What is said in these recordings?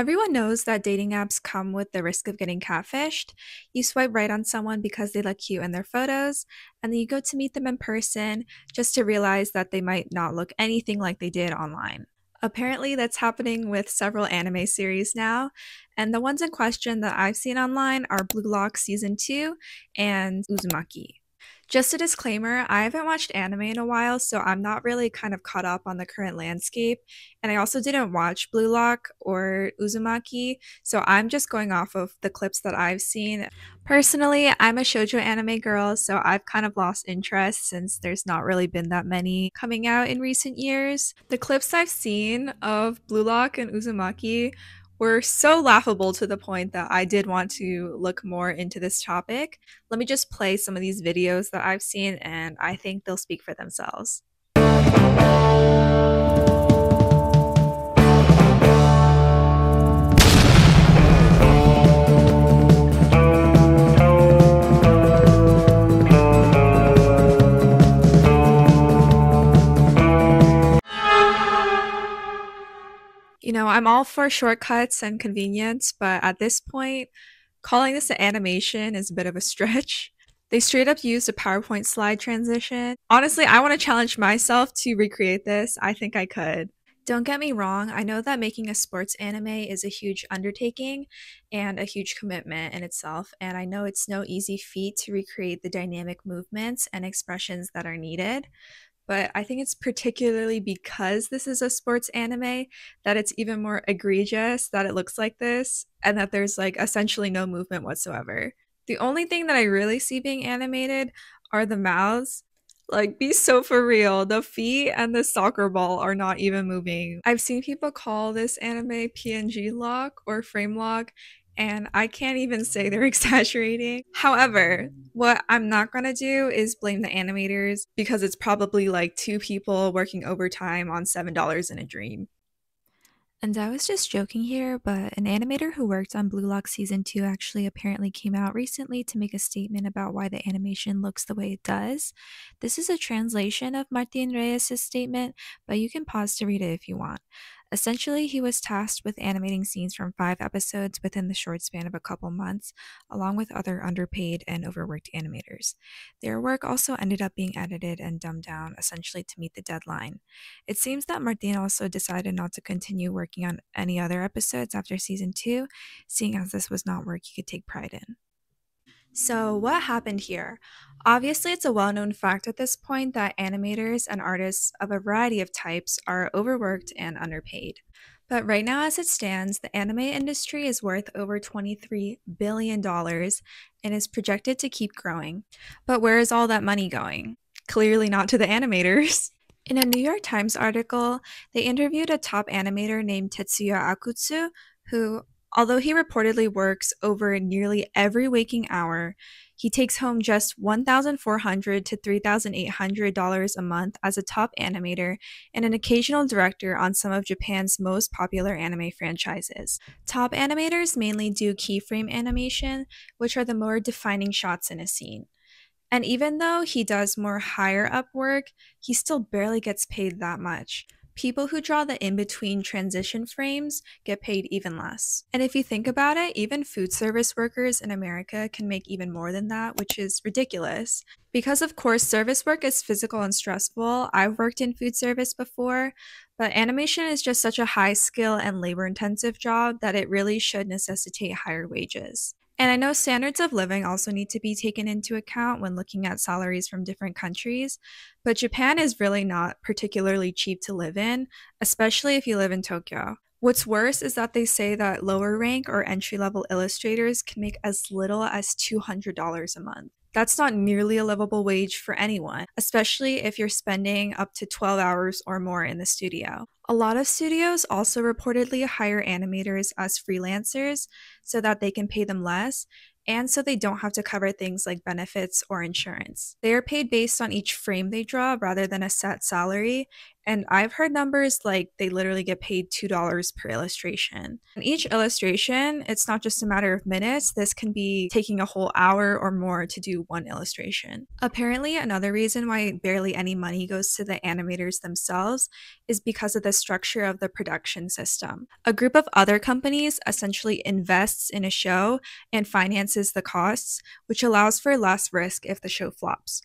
Everyone knows that dating apps come with the risk of getting catfished. You swipe right on someone because they look cute in their photos, and then you go to meet them in person just to realize that they might not look anything like they did online. Apparently, that's happening with several anime series now, and the ones in question that I've seen online are Blue Lock Season 2 and Uzumaki. Just a disclaimer, I haven't watched anime in a while, so I'm not really kind of caught up on the current landscape. And I also didn't watch Blue Lock or Uzumaki, so I'm just going off of the clips that I've seen. Personally, I'm a shoujo anime girl, so I've kind of lost interest since there's not really been that many coming out in recent years. The clips I've seen of Blue Lock and Uzumaki were so laughable to the point that I did want to look more into this topic. Let me just play some of these videos that I've seen, and I think they'll speak for themselves. You know, I'm all for shortcuts and convenience, but at this point, calling this an animation is a bit of a stretch. They straight up used a PowerPoint slide transition. Honestly, I want to challenge myself to recreate this. I think I could. Don't get me wrong, I know that making a sports anime is a huge undertaking and a huge commitment in itself, and I know it's no easy feat to recreate the dynamic movements and expressions that are needed. But I think it's particularly because this is a sports anime that it's even more egregious that it looks like this and that there's like essentially no movement whatsoever. The only thing that I really see being animated are the mouths. Like, be so for real. The feet and the soccer ball are not even moving. I've seen people call this anime PNG lock or frame lock, and I can't even say they're exaggerating. However, what I'm not gonna do is blame the animators because it's probably like two people working overtime on $7 in a dream. And I was just joking here, but an animator who worked on Blue Lock Season 2 actually apparently came out recently to make a statement about why the animation looks the way it does. This is a translation of Martin Reyes' statement, but you can pause to read it if you want. Essentially, he was tasked with animating scenes from 5 episodes within the short span of a couple months, along with other underpaid and overworked animators. Their work also ended up being edited and dumbed down, essentially to meet the deadline. It seems that Martin also decided not to continue working on any other episodes after season 2, seeing as this was not work he could take pride in. So, what happened here? Obviously, it's a well known fact at this point that animators and artists of a variety of types are overworked and underpaid. But right now, as it stands, the anime industry is worth over $23 billion and is projected to keep growing. But where is all that money going? Clearly not to the animators. In a New York Times article, they interviewed a top animator named Tetsuya Akutsu, who, although he reportedly works over nearly every waking hour, he takes home just $1,400 to $3,800 a month as a top animator and an occasional director on some of Japan's most popular anime franchises. Top animators mainly do keyframe animation, which are the more defining shots in a scene. And even though he does more higher up work, he still barely gets paid that much. People who draw the in-between transition frames get paid even less. And if you think about it, even food service workers in America can make even more than that, which is ridiculous. Because of course, service work is physical and stressful. I've worked in food service before, but animation is just such a high skill and labor-intensive job that it really should necessitate higher wages. And I know standards of living also need to be taken into account when looking at salaries from different countries, but Japan is really not particularly cheap to live in, especially if you live in Tokyo. What's worse is that they say that lower rank or entry level illustrators can make as little as $200 a month. That's not nearly a livable wage for anyone, especially if you're spending up to 12 hours or more in the studio. A lot of studios also reportedly hire animators as freelancers so that they can pay them less, and so they don't have to cover things like benefits or insurance. They are paid based on each frame they draw rather than a set salary, And I've heard numbers like they literally get paid $2 per illustration. And each illustration, it's not just a matter of minutes. This can be taking a whole hour or more to do one illustration. Apparently, another reason why barely any money goes to the animators themselves is because of the structure of the production system. A group of other companies essentially invests in a show and finances the costs, which allows for less risk if the show flops.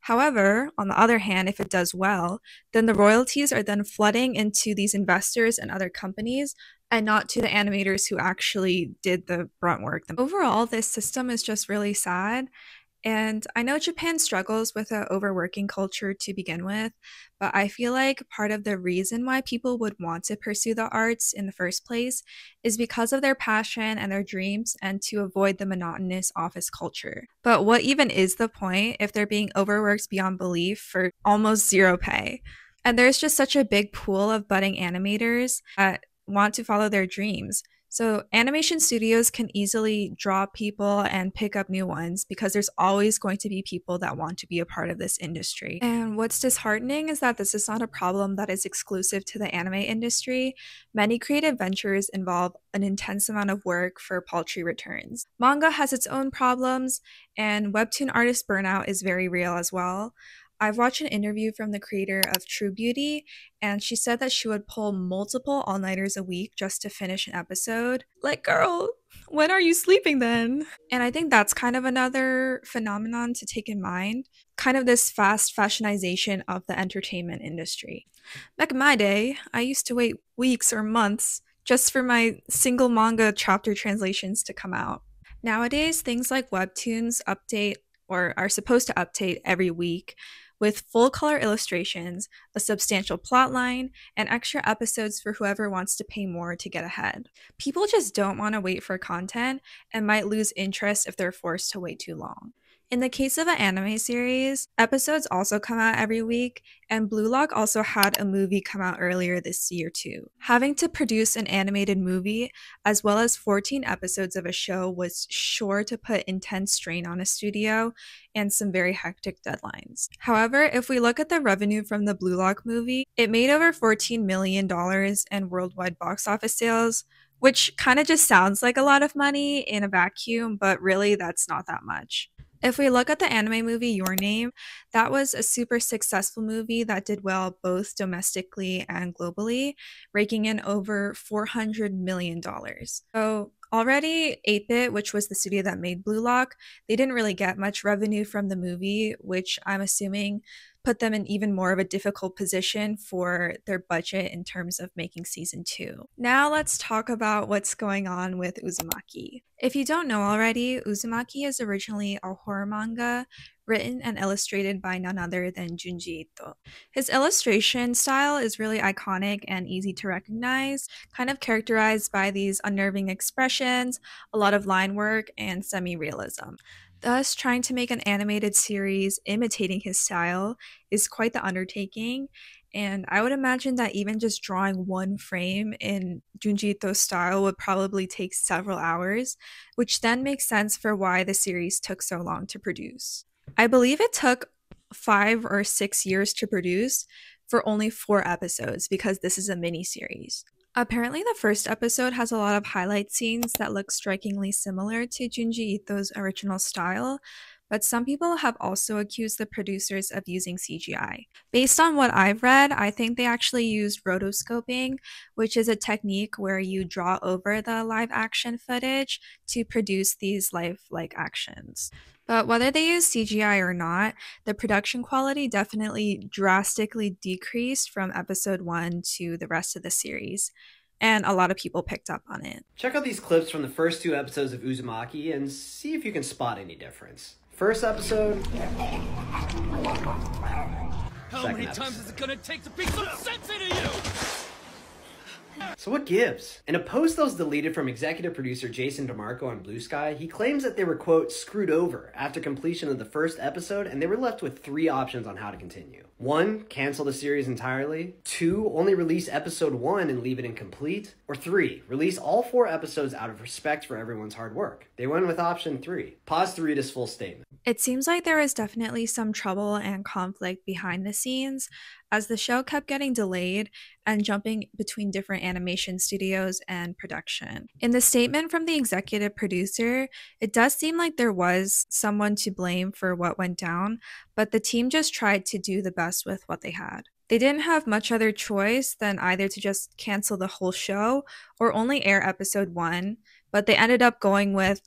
However, on the other hand, if it does well, then the royalties are then flooding into these investors and other companies and not to the animators who actually did the brunt work. Overall, this system is just really sad. And I know Japan struggles with an overworking culture to begin with, but I feel like part of the reason why people would want to pursue the arts in the first place is because of their passion and their dreams and to avoid the monotonous office culture. But what even is the point if they're being overworked beyond belief for almost zero pay? And there's just such a big pool of budding animators that want to follow their dreams. So, animation studios can easily draw people and pick up new ones because there's always going to be people that want to be a part of this industry. And what's disheartening is that this is not a problem that is exclusive to the anime industry. Many creative ventures involve an intense amount of work for paltry returns. Manga has its own problems, and webtoon artist burnout is very real as well. I've watched an interview from the creator of True Beauty, and she said that she would pull multiple all-nighters a week just to finish an episode. Like, girl, when are you sleeping then? And I think that's kind of another phenomenon to take in mind, kind of this fast fashionization of the entertainment industry. Back in my day, I used to wait weeks or months just for my single manga chapter translations to come out. Nowadays, things like webtoons update or are supposed to update every week with full color illustrations, a substantial plotline, and extra episodes for whoever wants to pay more to get ahead. People just don't want to wait for content and might lose interest if they're forced to wait too long. In the case of an anime series, episodes also come out every week, and Blue Lock also had a movie come out earlier this year too. Having to produce an animated movie as well as 14 episodes of a show was sure to put intense strain on a studio and some very hectic deadlines. However, if we look at the revenue from the Blue Lock movie, it made over $14 million in worldwide box office sales, which kind of just sounds like a lot of money in a vacuum, but really that's not that much. If we look at the anime movie Your Name, that was a super successful movie that did well both domestically and globally, raking in over $400 million. So already 8-Bit, which was the studio that made Blue Lock, they didn't really get much revenue from the movie, which I'm assuming put them in even more of a difficult position for their budget in terms of making season 2. Now let's talk about what's going on with Uzumaki. If you don't know already, Uzumaki is originally a horror manga written and illustrated by none other than Junji Ito. His illustration style is really iconic and easy to recognize, kind of characterized by these unnerving expressions, a lot of line work, and semi-realism. Thus, trying to make an animated series imitating his style is quite the undertaking, and I would imagine that even just drawing one frame in Junji Ito's style would probably take several hours, which then makes sense for why the series took so long to produce. I believe it took 5 or 6 years to produce for only 4 episodes because this is a mini series. Apparently, the first episode has a lot of highlight scenes that look strikingly similar to Junji Ito's original style, but some people have also accused the producers of using CGI. Based on what I've read, I think they actually used rotoscoping, which is a technique where you draw over the live action footage to produce these lifelike actions. But whether they use CGI or not, the production quality definitely drastically decreased from episode 1 to the rest of the series, and a lot of people picked up on it. Check out these clips from the first 2 episodes of Uzumaki and see if you can spot any difference. First episode. How many times is it gonna take to beat some sense into you? So what gives? In a post that was deleted from executive producer Jason DeMarco on Blue Sky, he claims that they were, quote, screwed over after completion of the first episode and they were left with 3 options on how to continue. 1, cancel the series entirely. 2, only release episode 1 and leave it incomplete. Or 3, release all 4 episodes out of respect for everyone's hard work. They went with option 3. Pause to read his full statement. It seems like there is definitely some trouble and conflict behind the scenes. as the show kept getting delayed and jumping between different animation studios and production. In the statement from the executive producer, it does seem like there was someone to blame for what went down, but the team just tried to do the best with what they had. They didn't have much other choice than either to just cancel the whole show or only air episode 1, but they ended up going with,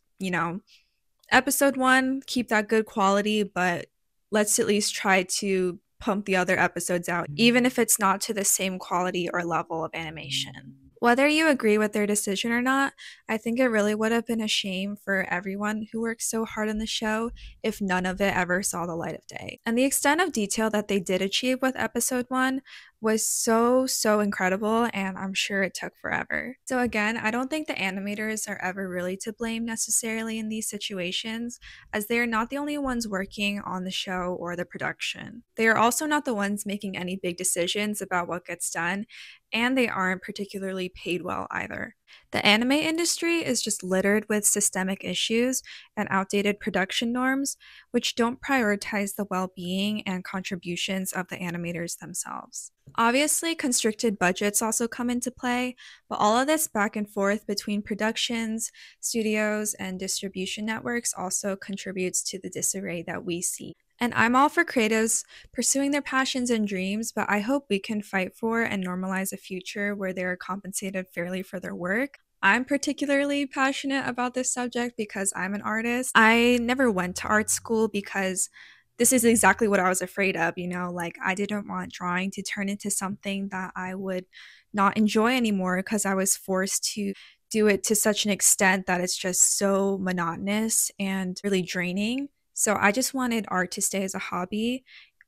episode 1, keep that good quality, but let's at least try to pump the other episodes out, even if it's not to the same quality or level of animation. Whether you agree with their decision or not, I think it really would have been a shame for everyone who worked so hard on the show if none of it ever saw the light of day. And the extent of detail that they did achieve with episode 1 was so incredible, and I'm sure it took forever. So again, I don't think the animators are ever really to blame necessarily in these situations, as they are not the only ones working on the show or the production. They are also not the ones making any big decisions about what gets done, and they aren't particularly paid well either. The anime industry is just littered with systemic issues and outdated production norms, which don't prioritize the well being and contributions of the animators themselves. Obviously, constricted budgets also come into play, but all of this back and forth between productions, studios, and distribution networks also contributes to the disarray that we see. And I'm all for creatives pursuing their passions and dreams, but I hope we can fight for and normalize a future where they are compensated fairly for their work. I'm particularly passionate about this subject because I'm an artist. I never went to art school because this is exactly what I was afraid of, like I didn't want drawing to turn into something that I would not enjoy anymore because I was forced to do it to such an extent that it's just so monotonous and really draining. So I just wanted art to stay as a hobby.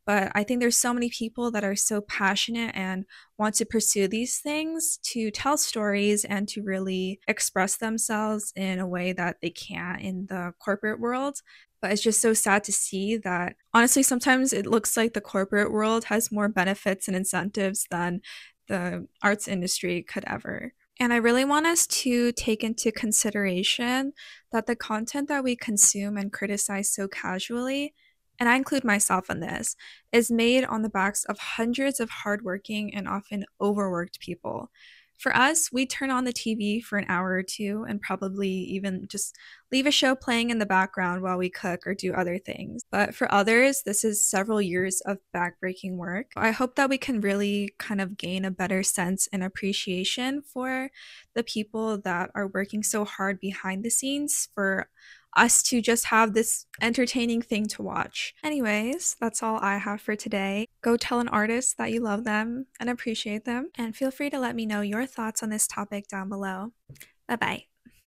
But I think there's so many people that are so passionate and want to pursue these things to tell stories and to really express themselves in a way that they can't in the corporate world. But it's just so sad to see that honestly, sometimes it looks like the corporate world has more benefits and incentives than the arts industry could ever. And I really want us to take into consideration that the content that we consume and criticize so casually, and I include myself in this, is made on the backs of hundreds of hardworking and often overworked people. For us, we turn on the TV for an hour or two and probably even just leave a show playing in the background while we cook or do other things. But for others, this is several years of backbreaking work. I hope that we can really kind of gain a better sense and appreciation for the people that are working so hard behind the scenes for us to just have this entertaining thing to watch. Anyways, that's all I have for today. Go tell an artist that you love them and appreciate them, and feel free to let me know your thoughts on this topic down below. Bye bye.